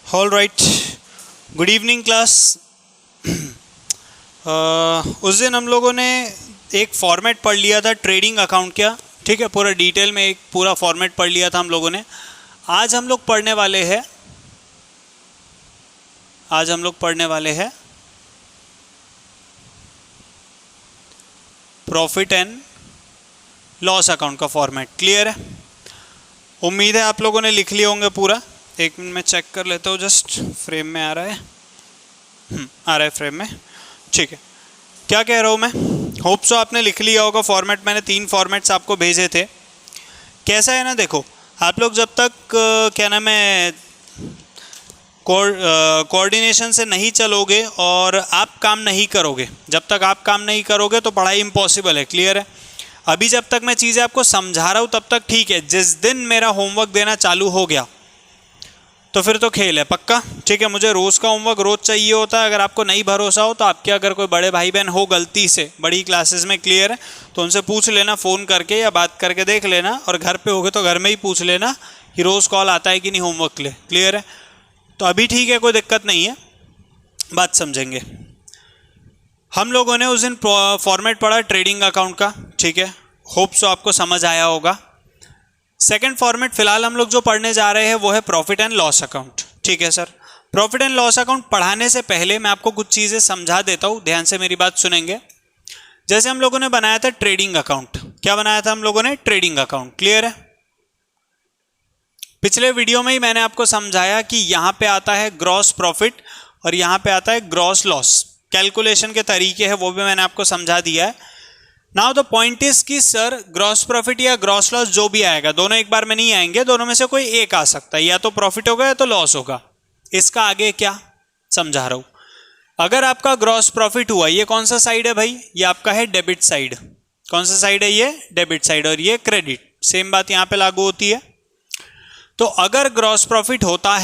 All right, good evening class. उस दिन हम लोगों ने एक फॉर्मेट पढ़ लिया था ट्रेडिंग अकाउंट का, ठीक है, पूरा डिटेल में एक पूरा फॉर्मेट पढ़ लिया था हम लोगों ने। आज हम लोग पढ़ने वाले हैं प्रॉफिट एंड लॉस अकाउंट का फॉर्मेट। क्लियर है? उम्मीद है आप लोगों ने लिख लिए होंगे पूरा। एक मिनट में चेक कर लेता हूँ, जस्ट फ्रेम में आ रहा है, आ रहा है फ्रेम में, ठीक है। क्या कह रहा हूँ मैं, होप सो आपने लिख लिया होगा फॉर्मेट। मैंने 3 फॉर्मेट्स आपको भेजे थे। कैसा है ना, देखो आप लोग जब तक क्या नाम है कोऑर्डिनेशन से नहीं चलोगे और आप काम नहीं करोगे, जब तक आप काम नहीं करोगे तो पढ़ाई इम्पॉसिबल है। क्लियर है? अभी जब तक मैं चीज़ें आपको समझा रहा हूँ तब तक ठीक है, जिस दिन मेरा होमवर्क देना चालू हो गया तो फिर तो खेल है पक्का, ठीक है। मुझे रोज़ का होमवर्क रोज़ चाहिए होता है। अगर आपको नहीं भरोसा हो तो आपके अगर कोई बड़े भाई बहन हो गलती से बड़ी क्लासेस में, क्लियर है, तो उनसे पूछ लेना, फ़ोन करके या बात करके देख लेना। और घर पे होगे तो घर में ही पूछ लेना कि रोज़ कॉल आता है कि नहीं होमवर्क के लिए। क्लियर है? तो अभी ठीक है, कोई दिक्कत नहीं है, बात समझेंगे। हम लोगों ने उस दिन फॉर्मेट पढ़ा ट्रेडिंग अकाउंट का, ठीक है, होप सो आपको समझ आया होगा। सेकंड फॉर्मेट फिलहाल हम लोग जो पढ़ने जा रहे हैं वो है प्रॉफिट एंड लॉस अकाउंट, ठीक है sir. Profit and loss account पढ़ाने से पहले मैं आपको कुछ चीज़ें समझा देता हूँ, ध्यान से मेरी बात सुनेंगे। जैसे हम लोगों ने बनाया था ट्रेडिंग अकाउंट, क्या बनाया था हम लोगों ने? Trading account. क्लियर है? पिछले वीडियो में ही मैंने आपको समझाया कि यहाँ पे आता है ग्रॉस प्रॉफिट और यहाँ पे आता है ग्रॉस लॉस। कैलकुलेशन के तरीके हैं वो भी मैंने आपको समझा दिया है। नाउ द पॉइंट इज कि सर ग्रॉस प्रॉफिट या ग्रॉस लॉस जो भी आएगा, दोनों एक बार में नहीं आएंगे, दोनों में से कोई एक आ सकता है, या तो प्रॉफिट होगा या तो लॉस होगा। इसका आगे क्या समझा रहा हूँ। अगर आपका ग्रॉस प्रॉफिट हुआ, ये कौन सा साइड है भाई? ये आपका है डेबिट साइड। कौन सा साइड है? ये डेबिट साइड, और ये क्रेडिट। सेम बात यहाँ पे लागू होती है। तो अगर ग्रॉस प्रॉफिट होता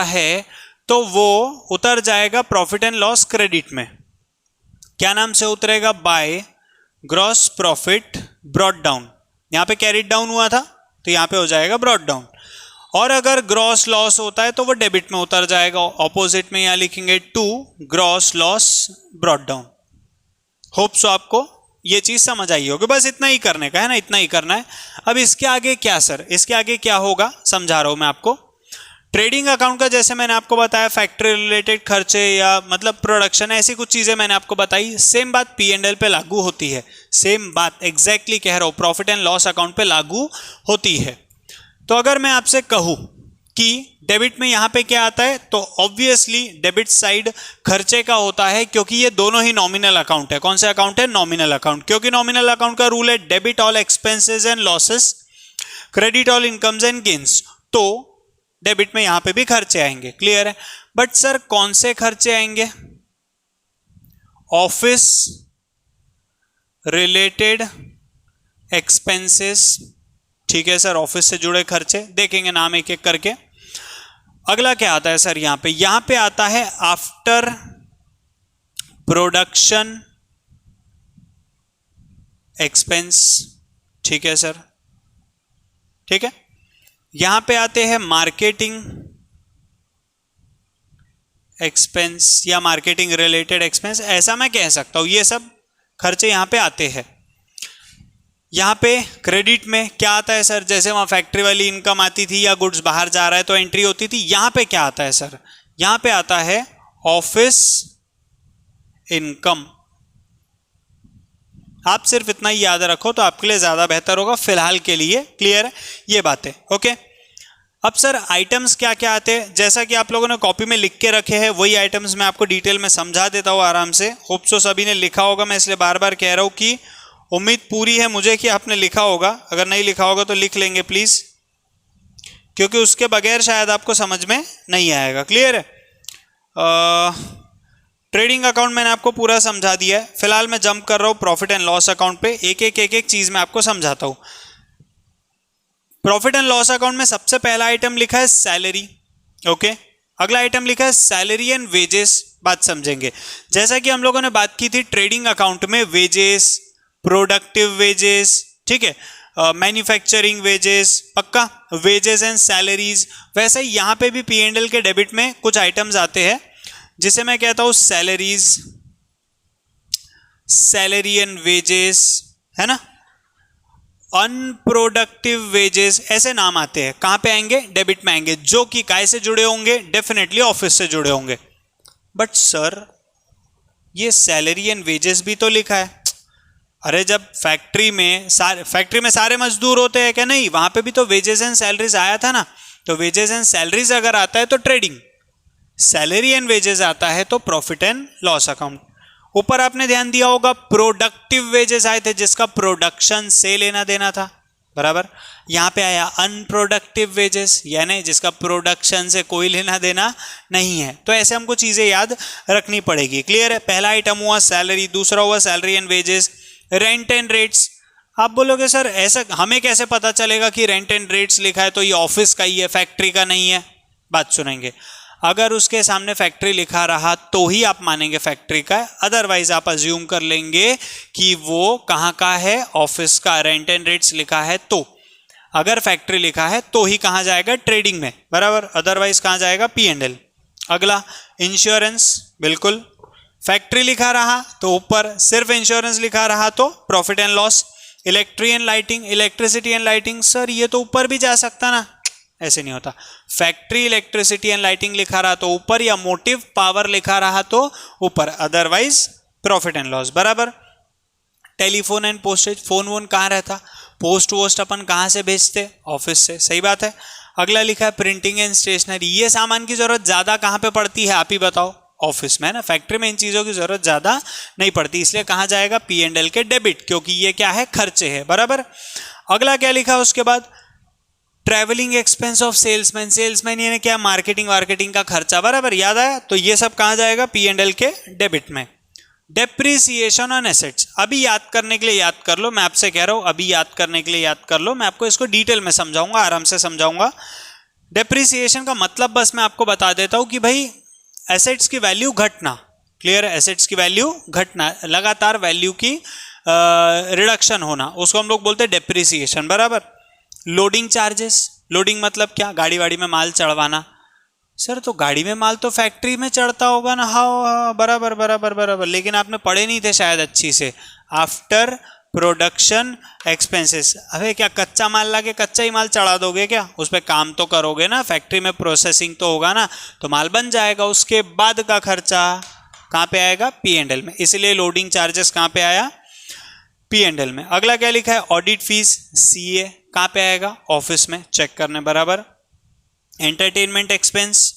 है तो वो उतर जाएगा प्रॉफिट एंड लॉस क्रेडिट में। क्या नाम से उतरेगा? By gross profit brought down. यहां पे कैरिड डाउन हुआ था तो यहां पे हो जाएगा ब्रॉट डाउन। और अगर ग्रॉस लॉस होता है तो वो डेबिट में उतर जाएगा, ऑपोजिट में यहां लिखेंगे to gross loss brought down. Hope so आपको ये चीज समझ आई होगी। बस इतना ही करने का है ना, इतना ही करना है। अब इसके आगे क्या सर, इसके आगे क्या होगा समझा रहा हूं मैं आपको। ट्रेडिंग अकाउंट का जैसे मैंने आपको बताया फैक्ट्री रिलेटेड खर्चे या मतलब प्रोडक्शन, ऐसी कुछ चीजें मैंने आपको बताई। सेम बात P&L पे लागू होती है, सेम बात एग्जैक्टली कह रहा हूं, प्रॉफिट एंड लॉस अकाउंट पे लागू होती है। तो अगर मैं आपसे कहूं कि डेबिट में यहां पे क्या आता है, तो ऑब्वियसली डेबिट साइड खर्चे का होता है, क्योंकि ये दोनों ही नॉमिनल अकाउंट है। कौन से अकाउंट है? Nominal account. क्योंकि नॉमिनल अकाउंट का रूल है debit all expenses and losses, credit all incomes and gains. तो डेबिट में यहां पे भी खर्चे आएंगे। क्लियर है? बट सर कौन से खर्चे आएंगे? ऑफिस रिलेटेड एक्सपेंसेस, ठीक है सर, ऑफिस से जुड़े खर्चे देखेंगे नाम एक एक करके। अगला क्या आता है सर? यहां पे आता है आफ्टर प्रोडक्शन एक्सपेंस, ठीक है सर, ठीक है। यहां पे आते हैं मार्केटिंग एक्सपेंस या मार्केटिंग रिलेटेड एक्सपेंस, ऐसा मैं कह सकता हूं। ये सब खर्चे यहां पे आते हैं। यहां पे क्रेडिट में क्या आता है सर? जैसे वहां फैक्ट्री वाली इनकम आती थी या गुड्स बाहर जा रहा है तो एंट्री होती थी। यहां पे क्या आता है सर? यहां पे आता है ऑफिस इनकम। आप सिर्फ इतना ही याद रखो तो आपके लिए ज्यादा बेहतर होगा फिलहाल के लिए। क्लियर है ये बातें? ओके। अब सर आइटम्स क्या क्या आते हैं, जैसा कि आप लोगों ने कॉपी में लिख के रखे हैं वही आइटम्स मैं आपको डिटेल में समझा देता हूं आराम से। होप सो सभी ने लिखा होगा, मैं इसलिए बार बार कह रहा हूं कि उम्मीद पूरी है मुझे कि आपने लिखा होगा। अगर नहीं लिखा होगा तो लिख लेंगे प्लीज, क्योंकि उसके बगैर शायद आपको समझ में नहीं आएगा। क्लियर है? ट्रेडिंग अकाउंट मैंने आपको पूरा समझा दिया है। फिलहाल मैं जंप कर रहा हूं प्रॉफिट एंड लॉस अकाउंट पे, एक एक चीज मैं आपको समझाता हूं। प्रॉफिट एंड लॉस अकाउंट में सबसे पहला आइटम लिखा है सैलरी, ओके। अगला आइटम लिखा है सैलरी एंड वेजेस। बात समझेंगे। जैसा कि हम लोगों ने बात की थी ट्रेडिंग अकाउंट में वेजेस, प्रोडक्टिव वेजेस, ठीक है, मैन्युफैक्चरिंग वेजेस, पक्का, वेजेस एंड सैलरीज। वैसे ही यहाँ पे भी P&L के डेबिट में कुछ आइटम्स आते हैं जिसे मैं कहता हूँ सैलरीज, सैलरी एंड वेजेस, है ना, अनप्रोडक्टिव वेजेस, ऐसे नाम आते हैं। कहाँ पे आएंगे? डेबिट में आएंगे, जो कि काय से जुड़े होंगे? डेफिनेटली ऑफिस से जुड़े होंगे। बट सर ये सैलरी एंड वेजेस भी तो लिखा है। अरे जब फैक्ट्री में सारे मजदूर होते हैं क्या? नहीं, वहां पे भी तो वेजेस एंड सैलरीज आया था ना। तो वेजेस एंड सैलरीज अगर आता है तो ट्रेडिंग, सैलरी एंड वेजेस आता है तो प्रॉफिट एंड लॉस अकाउंट। ऊपर आपने ध्यान दिया होगा प्रोडक्टिव वेजेस आए थे जिसका प्रोडक्शन से लेना देना था, बराबर। यहां पे आया अनप्रोडक्टिव वेजेस, यानी जिसका प्रोडक्शन से कोई लेना देना नहीं है। तो ऐसे हमको चीजें याद रखनी पड़ेगी। क्लियर है? पहला आइटम हुआ सैलरी, दूसरा हुआ salary and wages. Rent and rates, आप बोलोगे सर ऐसा हमें कैसे पता चलेगा कि रेंट एंड रेट्स लिखा है तो ये ऑफिस का ही है, फैक्ट्री का नहीं है? बात सुनेंगे। अगर उसके सामने फैक्ट्री लिखा रहा तो ही आप मानेंगे फैक्ट्री का है, अदरवाइज आप अज्यूम कर लेंगे कि वो कहाँ का है? ऑफिस का। रेंट एंड रेट्स लिखा है तो, अगर फैक्ट्री लिखा है तो ही कहाँ जाएगा? ट्रेडिंग में, बराबर, अदरवाइज कहाँ जाएगा? P&L। अगला इंश्योरेंस, बिल्कुल, फैक्ट्री लिखा रहा तो ऊपर, सिर्फ इंश्योरेंस लिखा रहा तो profit and loss. Electric and lighting, electricity and lighting, sir ये तो ऊपर भी जा सकता ना, ऐसे नहीं होता। फैक्ट्री इलेक्ट्रिसिटी एंड लाइटिंग लिखा रहा तो ऊपर, या मोटिव पावर लिखा रहा तो ऊपर, अदरवाइज प्रॉफिट एंड लॉस, बराबर। टेलीफोन एंड पोस्टेज, फोन वोन कहाँ रहता? पोस्ट वोस्ट अपन कहाँ से भेजते? ऑफिस से, सही बात है। अगला लिखा है प्रिंटिंग एंड स्टेशनरी, ये सामान की जरूरत ज्यादा कहाँ पे पड़ती है? आप ही बताओ। ऑफिस में, है ना। फैक्ट्री में इन चीजों की जरूरत ज्यादा नहीं पड़ती, इसलिए कहाँ जाएगा? P&L के डेबिट, क्योंकि ये क्या है? खर्चे है, बराबर। अगला क्या लिखा उसके बाद? Travelling expense of salesman, salesman यानी क्या? मार्केटिंग का खर्चा, बराबर, याद आया? तो ये सब कहाँ जाएगा? P&L के डेबिट में। डेप्रिसिएशन ऑन एसेट्स, अभी याद करने के लिए याद कर लो, मैं आपसे कह रहा हूं अभी याद करने के लिए याद कर लो, मैं आपको इसको डिटेल में समझाऊंगा, आराम से समझाऊंगा। डेप्रिसिएशन का मतलब बस मैं आपको बता देता हूं कि भाई एसेट्स की वैल्यू घटना, क्लियर है? एसेट्स की वैल्यू घटना, लगातार वैल्यू की रिडक्शन होना, उसको हम लोग बोलते हैं डेप्रिसिएशन, बराबर। लोडिंग चार्जेस, लोडिंग मतलब क्या? गाड़ी वाड़ी में माल चढ़वाना। सर तो गाड़ी में माल तो फैक्ट्री में चढ़ता होगा ना? हाँ, बराबर बराबर बराबर, लेकिन आपने पढ़े नहीं थे शायद अच्छी से। आफ्टर प्रोडक्शन एक्सपेंसेस, अबे क्या कच्चा माल लाके कच्चा ही माल चढ़ा दोगे क्या? उस पर काम तो करोगे ना, फैक्ट्री में प्रोसेसिंग तो होगा ना, तो माल बन जाएगा। उसके बाद का खर्चा कहाँ पे आएगा? P&L में, इसलिए लोडिंग चार्जेस कहाँ पे आया? P&L में। अगला क्या लिखा है? ऑडिट फीस, CA, कहाँ पे आएगा? ऑफिस में, चेक करने, बराबर। एंटरटेनमेंट एक्सपेंस,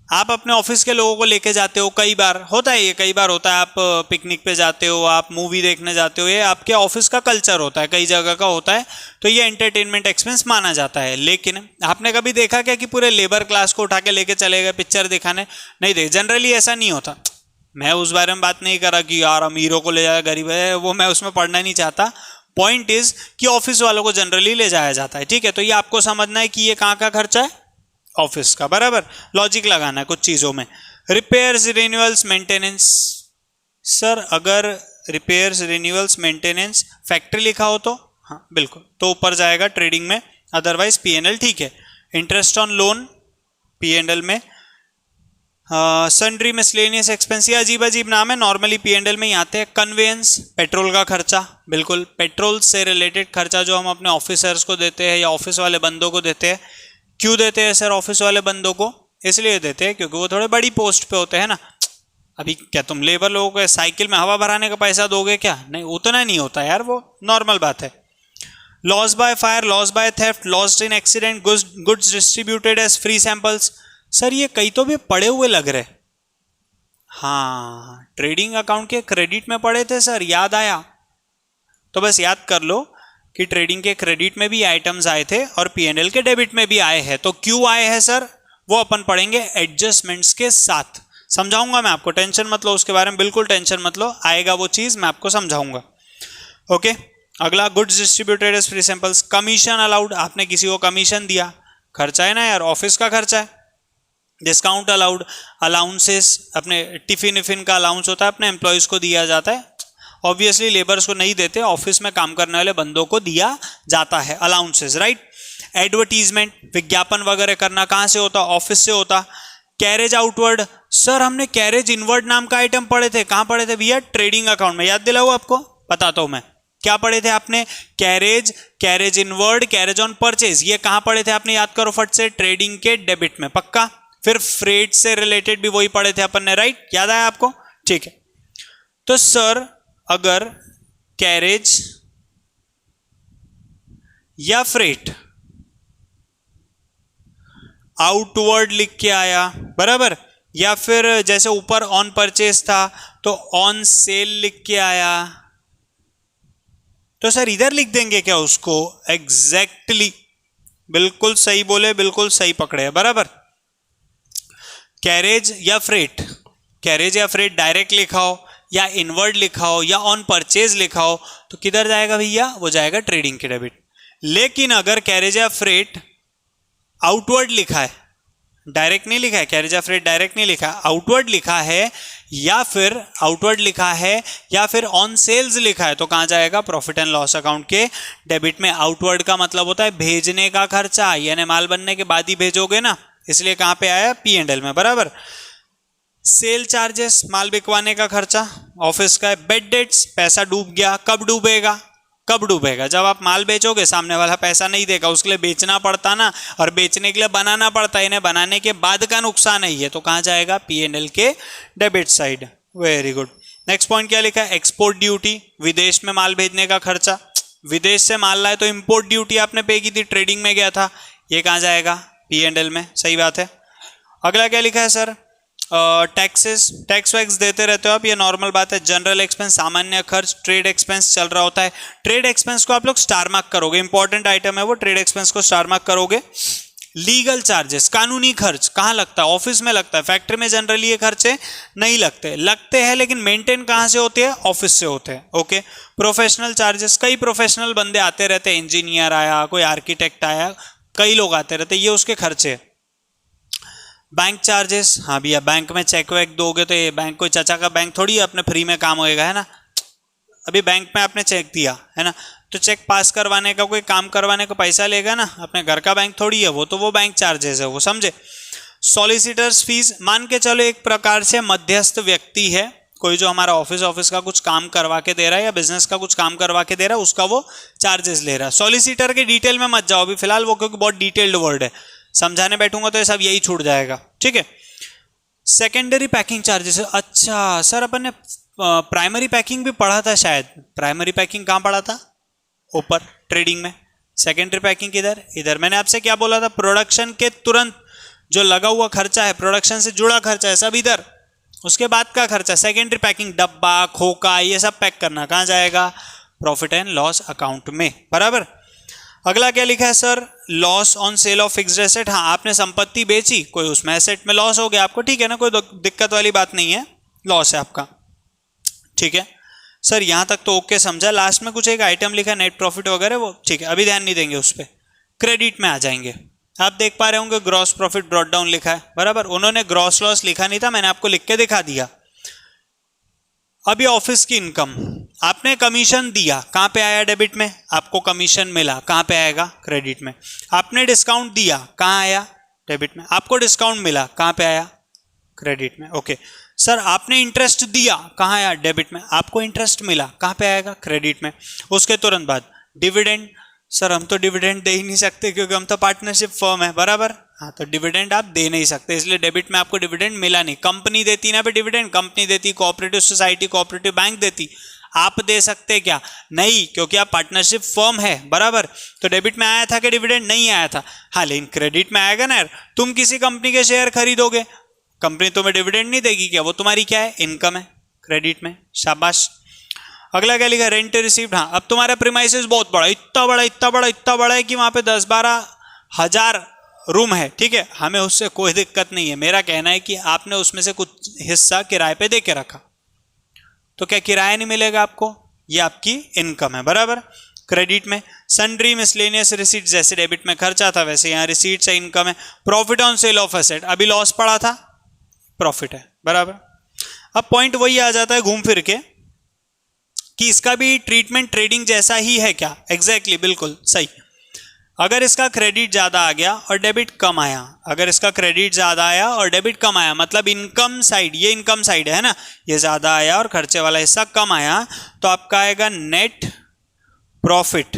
आप अपने ऑफिस के लोगों को लेके जाते हो, कई बार होता है ये, कई बार होता है, आप पिकनिक पे जाते हो, आप मूवी देखने जाते हो, ये आपके ऑफिस का कल्चर होता है, कई जगह का होता है, तो ये एंटरटेनमेंट एक्सपेंस माना जाता है। लेकिन आपने कभी देखा क्या कि पूरे लेबर क्लास को उठा के लेके चले गए पिक्चर दिखाने? नहीं देख, जनरली ऐसा नहीं होता। मैं उस बारे में बात नहीं कर रहा कि यार अमीरों को ले जाया, गरीब है, वो मैं उसमें पढ़ना नहीं चाहता। पॉइंट इज कि ऑफिस वालों को जनरली ले जाया जाता है, ठीक है? तो ये आपको समझना है कि ये कहाँ का खर्चा है? ऑफिस का, बराबर। लॉजिक लगाना है कुछ चीजों में। रिपेयर्स, रिन्यूअल्स, मेंटेनेंस, सर अगर रिपेयर्स, रिन्यूअल्स, मेंटेनेंस फैक्ट्री लिखा हो तो हाँ बिल्कुल, तो ऊपर जाएगा ट्रेडिंग में, अदरवाइज P&L, ठीक है। इंटरेस्ट ऑन लोन P&L में। सन्ड्री मिसलेनियस एक्सपेंस, ये अजीब अजीब नाम है, नॉर्मली P&L में ही आते हैं। कन्वेंस, पेट्रोल का खर्चा, बिल्कुल, पेट्रोल से रिलेटेड खर्चा जो हम अपने ऑफिसर्स को देते हैं या ऑफिस वाले बंदों को देते हैं। क्यों देते हैं सर ऑफिस वाले बंदों को? इसलिए देते हैं क्योंकि वो थोड़े बड़ी पोस्ट पे होते हैं ना। अभी क्या तुम लेबर लोगों को साइकिल में हवा भराने का पैसा दोगे क्या? नहीं, उतना नहीं होता यार, वो नॉर्मल बात है। Loss by fire, loss by theft, lost in accident, goods distributed as free samples, sir ये कई तो भी पढ़े हुए लग रहे। हाँ, ट्रेडिंग अकाउंट के क्रेडिट में पढ़े थे सर, याद आया। तो बस याद कर लो कि ट्रेडिंग के क्रेडिट में भी आइटम्स आए थे और P&L के डेबिट में भी आए हैं। तो क्यों आए हैं सर, वो अपन पढ़ेंगे एडजस्टमेंट्स के साथ, समझाऊंगा मैं आपको, टेंशन मत लो उसके बारे में, बिल्कुल टेंशन मत लो, आएगा वो चीज मैं आपको समझाऊंगा। ओके, अगला goods distributed as free samples. Commission allowed, आपने किसी को कमीशन दिया, खर्चा है ना यार, ऑफिस का खर्चा है। डिस्काउंट अलाउड, अलाउंसेस, अपने टिफिन विफिन का अलाउंस होता है, अपने एम्प्लॉयज को दिया जाता है, ऑब्वियसली लेबर्स को नहीं देते, ऑफिस में काम करने वाले बंदों को दिया जाता है, अलाउंसेस, राइट। एडवर्टीजमेंट, विज्ञापन वगैरह करना कहाँ से होता? ऑफिस से होता। कैरेज आउटवर्ड, सर हमने कैरेज इनवर्ड नाम का आइटम पढ़े थे, कहाँ पढ़े थे भैया? ट्रेडिंग अकाउंट में। याद दिलाओ आपको, बताता हूं मैं क्या पढ़े थे आपने। Carriage, carriage inward, carriage on purchase, ये कहाँ पढ़े थे आपने? याद करो फट से, ट्रेडिंग के डेबिट में, पक्का। फिर फ्रेट से रिलेटेड भी वही पढ़े थे अपन ने, राइट, याद आया आपको? ठीक है। तो सर अगर कैरेज या फ्रेट आउटवर्ड लिख के आया, बराबर, या फिर जैसे ऊपर ऑन परचेज था तो ऑन सेल लिख के आया, तो सर इधर लिख देंगे क्या उसको? एग्जैक्टली, बिल्कुल सही बोले, बिल्कुल सही पकड़े, बराबर। कैरेज या फ्रेट, कैरेज या फ्रेट डायरेक्ट लिखा हो या इनवर्ड लिखा हो या ऑन परचेज लिखा हो तो किधर जाएगा भैया? वो जाएगा ट्रेडिंग के डेबिट। लेकिन अगर कैरेज या फ्रेट आउटवर्ड लिखा है, डायरेक्ट नहीं लिखा है, कैरेज या फ्रेट डायरेक्ट नहीं लिखा है, आउटवर्ड लिखा है या फिर आउटवर्ड लिखा है या फिर ऑन सेल्स लिखा है, तो कहां जाएगा? प्रॉफिट एंड लॉस अकाउंट के डेबिट में। आउटवर्ड का मतलब होता है भेजने का खर्चा, यानी माल बनने के बाद ही भेजोगे ना, इसलिए कहां पे आया? P&L में, बराबर। सेल चार्जेस, माल बिकवाने का खर्चा ऑफिस का है। बेड डेट्स, पैसा डूब गया, कब डूबेगा? कब डूबेगा? जब आप माल बेचोगे, सामने वाला पैसा नहीं देगा, उसके लिए बेचना पड़ता ना, और बेचने के लिए बनाना पड़ता है, इन्हें बनाने के बाद का नुकसान है ये, तो कहां जाएगा? P&L के debit side. Very good. Next point क्या लिखा है? एक्सपोर्ट ड्यूटी, विदेश में माल भेजने का खर्चा। विदेश से माल लाए तो इंपोर्ट ड्यूटी आपने पे की थी, ट्रेडिंग में गया था, ये कहां जाएगा? P&L में, सही बात है। अगला क्या लिखा है सर? टैक्सेस, टैक्स वैक्स देते रहते हो आप, ये नॉर्मल बात है। जनरल एक्सपेंस, सामान्य खर्च, ट्रेड एक्सपेंस चल रहा होता है। ट्रेड एक्सपेंस को आप लोग स्टार मार्क करोगे, इंपॉर्टेंट आइटम है वो, ट्रेड एक्सपेंस को स्टार मार्क करोगे। लीगल चार्जेस, कानूनी खर्च कहाँ लगता है? ऑफिस में लगता है। फैक्ट्री में जनरली ये खर्चे नहीं लगते, लगते हैं लेकिन मेंटेन कहाँ से होते हैं? ऑफिस से होते हैं, ओके। प्रोफेशनल चार्जेस, कई प्रोफेशनल बंदे आते रहते हैं, इंजीनियर आया, कोई आर्किटेक्ट आया, कई लोग आते रहते हैं, ये उसके खर्चे। बैंक चार्जेस, हाँ भैया बैंक में चेक वेक दोगे तो ये बैंक कोई चाचा का बैंक थोड़ी अपने फ्री में काम होएगा, है ना। अभी बैंक में आपने चेक दिया है ना, तो चेक पास करवाने का, कोई काम करवाने का पैसा लेगा ना, अपने घर का बैंक थोड़ी है वो, तो वो बैंक चार्जेस है वो, समझे। सॉलिसिटर्स फीस, मान के चलो एक प्रकार से मध्यस्थ व्यक्ति है कोई, जो हमारा ऑफिस का कुछ काम करवा के दे रहा है या बिजनेस का कुछ काम करवा के दे रहा है, उसका वो चार्जेस ले रहा है। सॉलिसिटर के डिटेल में मत जाओ अभी फिलहाल, वो क्योंकि बहुत डिटेल्ड वर्ड है, समझाने बैठूंगा तो ये सब यही छूट जाएगा, ठीक है। सेकेंडरी पैकिंग चार्जेस, अच्छा सर अपन ने प्राइमरी पैकिंग भी पढ़ा था शायद। प्राइमरी पैकिंग कहाँ पढ़ा था? ऊपर ट्रेडिंग में। सेकेंडरी पैकिंग किधर? इधर। मैंने आपसे क्या बोला था? प्रोडक्शन के तुरंत जो लगा हुआ खर्चा है, प्रोडक्शन से जुड़ा खर्चा है, सब इधर। उसके बाद का खर्चा सेकेंडरी पैकिंग, डब्बा, खोखा, ये सब पैक करना कहाँ जाएगा? प्रॉफिट एंड लॉस अकाउंट में, बराबर। अगला क्या लिखा है sir? Loss on sale of fixed asset. हाँ, आपने संपत्ति बेची, कोई उसमें एसेट में लॉस हो गया आपको, ठीक है ना, कोई दिक्कत वाली बात नहीं है, लॉस है आपका, ठीक है सर। यहां तक तो ओके समझा। लास्ट में कुछ एक आइटम लिखा नेट प्रॉफिट वगैरह, वो ठीक है, अभी ध्यान नहीं देंगे उस पर, क्रेडिट में आ जाएंगे। आप देख पा रहे होंगे ग्रॉस प्रॉफिट ब्रॉट डाउन लिखा है, बराबर। उन्होंने ग्रॉस लॉस लिखा नहीं था, मैंने आपको लिख के दिखा दिया। अभी ऑफिस की इनकम, आपने कमीशन दिया, कहां पे आया? डेबिट में। आपको कमीशन मिला, कहां पे आएगा? क्रेडिट में। आपने डिस्काउंट दिया, कहां आया? डेबिट में। आपको डिस्काउंट मिला, कहां पे आया? क्रेडिट में, ओके। सर आपने इंटरेस्ट दिया, कहां आया? डेबिट में। आपको इंटरेस्ट मिला, कहां पे आएगा? क्रेडिट में। उसके तुरंत बाद डिविडेंड, सर हम तो डिविडेंड दे ही नहीं सकते क्योंकि हम तो पार्टनरशिप फर्म है, बराबर। हाँ, तो डिविडेंड आप दे नहीं सकते, इसलिए डेबिट में आपको डिविडेंड मिला नहीं। कंपनी देती ना पे डिविडेंड, कंपनी देती, कोऑपरेटिव सोसाइटी, कोऑपरेटिव बैंक देती, आप दे सकते क्या? नहीं, क्योंकि आप पार्टनरशिप फर्म है, बराबर। तो डेबिट में आया था कि डिविडेंड? नहीं आया था। हाँ, लेकिन क्रेडिट में आएगा ना यार। तुम किसी कंपनी के शेयर खरीदोगे, कंपनी तुम्हें डिविडेंड नहीं देगी क्या? वो तुम्हारी क्या है? इनकम है, क्रेडिट में, शाबाश। अगला क्या लिखा? Rent received. हाँ, अब तुम्हारा प्रीमाइसेस बहुत बड़ा, इतना बड़ा इतना बड़ा इतना बड़ा है कि वहां पे 10-12 हजार रूम है, ठीक है, हमें उससे कोई दिक्कत नहीं है। मेरा कहना है कि आपने उसमें से कुछ हिस्सा किराए पे दे के रखा, तो क्या किराया नहीं मिलेगा आपको? ये आपकी इनकम है, बराबर। क्रेडिट में सन्ड्री मिसलेनियस रिसीट, जैसे डेबिट में खर्चा था वैसे यहाँ रिसीट से इनकम है। Profit on sale of asset, अभी लॉस पड़ा था, प्रॉफिट है, बराबर। अब पॉइंट वही आ जाता है घूम फिर के कि इसका भी ट्रीटमेंट ट्रेडिंग जैसा ही है क्या? एग्जैक्टली बिल्कुल सही। अगर इसका क्रेडिट ज़्यादा आ गया और डेबिट कम आया, अगर इसका क्रेडिट ज़्यादा आया और डेबिट कम आया, मतलब इनकम साइड, ये इनकम साइड है ना, ये ज़्यादा आया और खर्चे वाला हिस्सा कम आया, तो आपका आएगा नेट प्रॉफिट।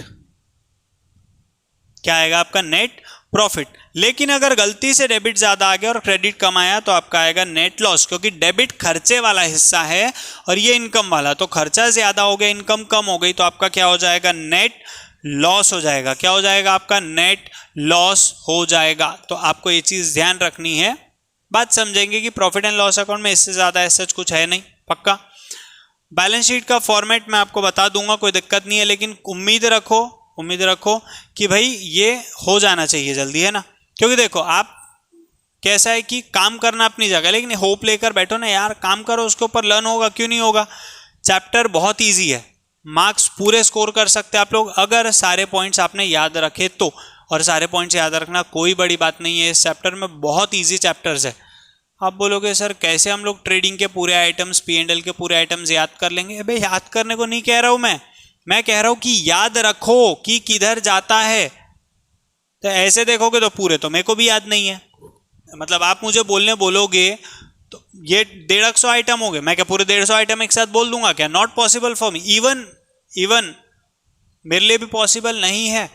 क्या आएगा आपका? Net profit. लेकिन अगर गलती से डेबिट ज़्यादा आ गया और क्रेडिट कम आया तो आपका आएगा नेट लॉस, क्योंकि डेबिट खर्चे वाला हिस्सा है और ये इनकम वाला, तो खर्चा ज़्यादा हो गया, इनकम कम हो गई, तो आपका क्या हो जाएगा? नेट लॉस हो जाएगा। क्या हो जाएगा आपका? नेट लॉस हो जाएगा। तो आपको ये चीज़ ध्यान रखनी है। बात समझेंगे कि प्रॉफिट एंड लॉस अकाउंट में इससे ज़्यादा ऐसा कुछ है नहीं, पक्का। बैलेंस शीट का फॉर्मेट मैं आपको बता दूंगा, कोई दिक्कत नहीं है, लेकिन उम्मीद रखो कि भाई ये हो जाना चाहिए जल्दी, है ना। क्योंकि देखो आप कैसा है कि काम करना अपनी जगह, लेकिन होप लेकर बैठो ना यार, काम करो, उसके ऊपर लर्न होगा, क्यों नहीं होगा। चैप्टर बहुत ईजी है, मार्क्स पूरे स्कोर कर सकते हैं आप लोग अगर सारे पॉइंट्स आपने याद रखे तो। और सारे पॉइंट्स याद रखना कोई बड़ी बात नहीं है, इस चैप्टर में बहुत ईजी चैप्टर्स है। आप बोलोगे सर कैसे हम लोग ट्रेडिंग के पूरे आइटम्स, P&L के पूरे आइटम्स याद कर लेंगे? अबे याद करने को नहीं कह रहा हूं मैं कह रहा हूं कि याद रखो कि किधर जाता है। तो ऐसे देखोगे तो पूरे तो मेरे को भी याद नहीं है, मतलब आप मुझे बोलोगे तो ये 150 आइटम हो गए, मैं क्या पूरे 150 आइटम एक साथ बोल दूंगा क्या? Not possible for me, even मेरे लिए भी पॉसिबल नहीं है।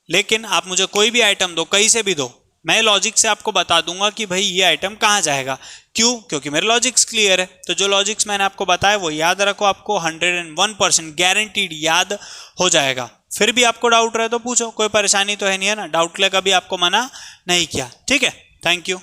लेकिन आप मुझे कोई भी आइटम दो, कहीं से भी दो, मैं लॉजिक से आपको बता दूंगा कि भाई ये आइटम कहाँ जाएगा। क्यों? क्योंकि मेरे लॉजिक्स क्लियर है। तो जो लॉजिक्स मैंने आपको बताया वो याद रखो, आपको 101% गारंटीड याद हो जाएगा। फिर भी आपको डाउट रहे तो पूछो, कोई परेशानी तो है नहीं, है ना। डाउट ले कभी आपको मना नहीं किया, ठीक है। Thank you.